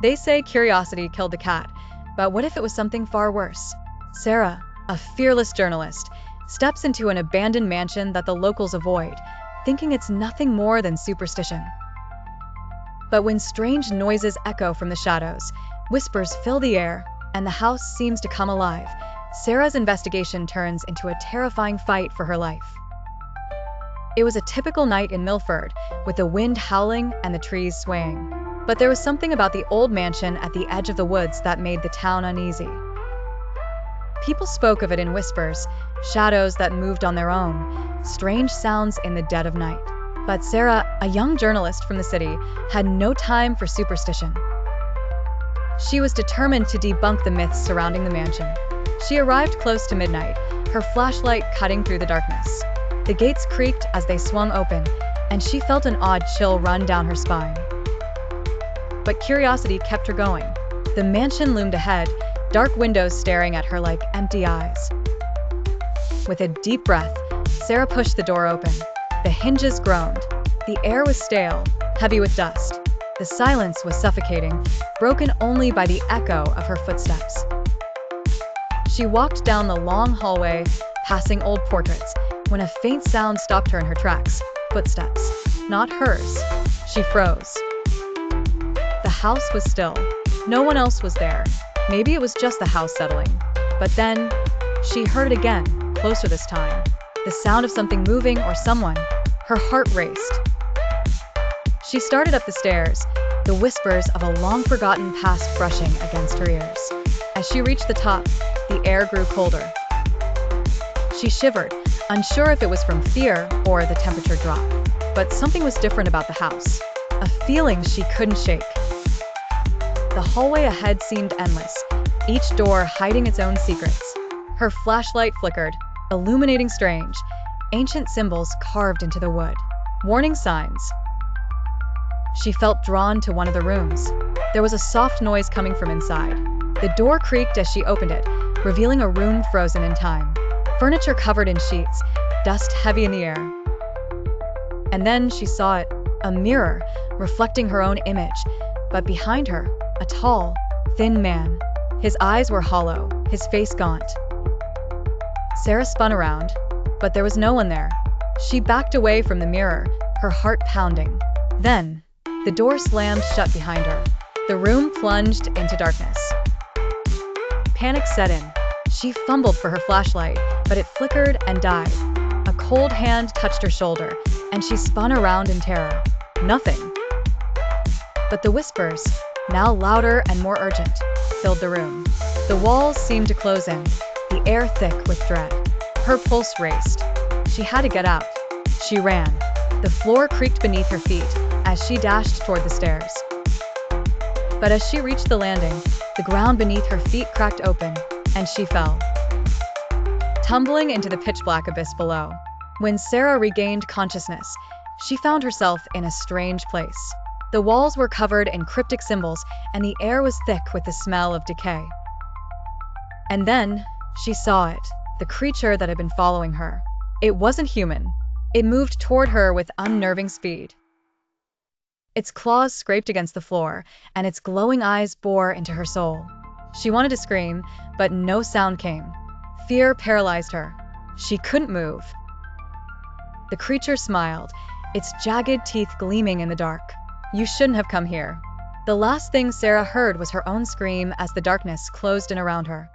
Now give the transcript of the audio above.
They say curiosity killed the cat, but what if it was something far worse? Sarah, a fearless journalist, steps into an abandoned mansion that the locals avoid, thinking it's nothing more than superstition. But when strange noises echo from the shadows, whispers fill the air, and the house seems to come alive, Sarah's investigation turns into a terrifying fight for her life. It was a typical night in Milford, with the wind howling and the trees swaying. But there was something about the old mansion at the edge of the woods that made the town uneasy. People spoke of it in whispers, shadows that moved on their own, strange sounds in the dead of night. But Sarah, a young journalist from the city, had no time for superstition. She was determined to debunk the myths surrounding the mansion. She arrived close to midnight, her flashlight cutting through the darkness. The gates creaked as they swung open, and she felt an odd chill run down her spine. But curiosity kept her going. The mansion loomed ahead, dark windows staring at her like empty eyes. With a deep breath, Sarah pushed the door open. The hinges groaned. The air was stale, heavy with dust. The silence was suffocating, broken only by the echo of her footsteps. She walked down the long hallway, passing old portraits, when a faint sound stopped her in her tracks. Footsteps. Not hers. She froze. The house was still. No one else was there. Maybe it was just the house settling. But then, she heard it again, closer this time. The sound of something moving or someone. Her heart raced. She started up the stairs, the whispers of a long-forgotten past brushing against her ears. As she reached the top, the air grew colder. She shivered, unsure if it was from fear or the temperature drop. But something was different about the house. A feeling she couldn't shake. The hallway ahead seemed endless, each door hiding its own secrets. Her flashlight flickered, illuminating strange, ancient symbols carved into the wood. Warning signs. She felt drawn to one of the rooms. There was a soft noise coming from inside. The door creaked as she opened it, revealing a room frozen in time. Furniture covered in sheets, dust heavy in the air. And then she saw it, a mirror, reflecting her own image, but behind her, a tall, thin man. His eyes were hollow, his face gaunt. Sarah spun around, but there was no one there. She backed away from the mirror, her heart pounding. Then, the door slammed shut behind her. The room plunged into darkness. Panic set in. She fumbled for her flashlight, but it flickered and died. A cold hand touched her shoulder, and she spun around in terror. Nothing. But the whispers, now louder and more urgent, filled the room. The walls seemed to close in, the air thick with dread. Her pulse raced. She had to get out. She ran. The floor creaked beneath her feet as she dashed toward the stairs. But as she reached the landing, the ground beneath her feet cracked open, and she fell, tumbling into the pitch-black abyss below. When Sarah regained consciousness, she found herself in a strange place. The walls were covered in cryptic symbols, and the air was thick with the smell of decay. And then, she saw it, the creature that had been following her. It wasn't human. It moved toward her with unnerving speed. Its claws scraped against the floor, and its glowing eyes bored into her soul. She wanted to scream, but no sound came. Fear paralyzed her. She couldn't move. The creature smiled, its jagged teeth gleaming in the dark. "You shouldn't have come here." The last thing Sarah heard was her own scream as the darkness closed in around her.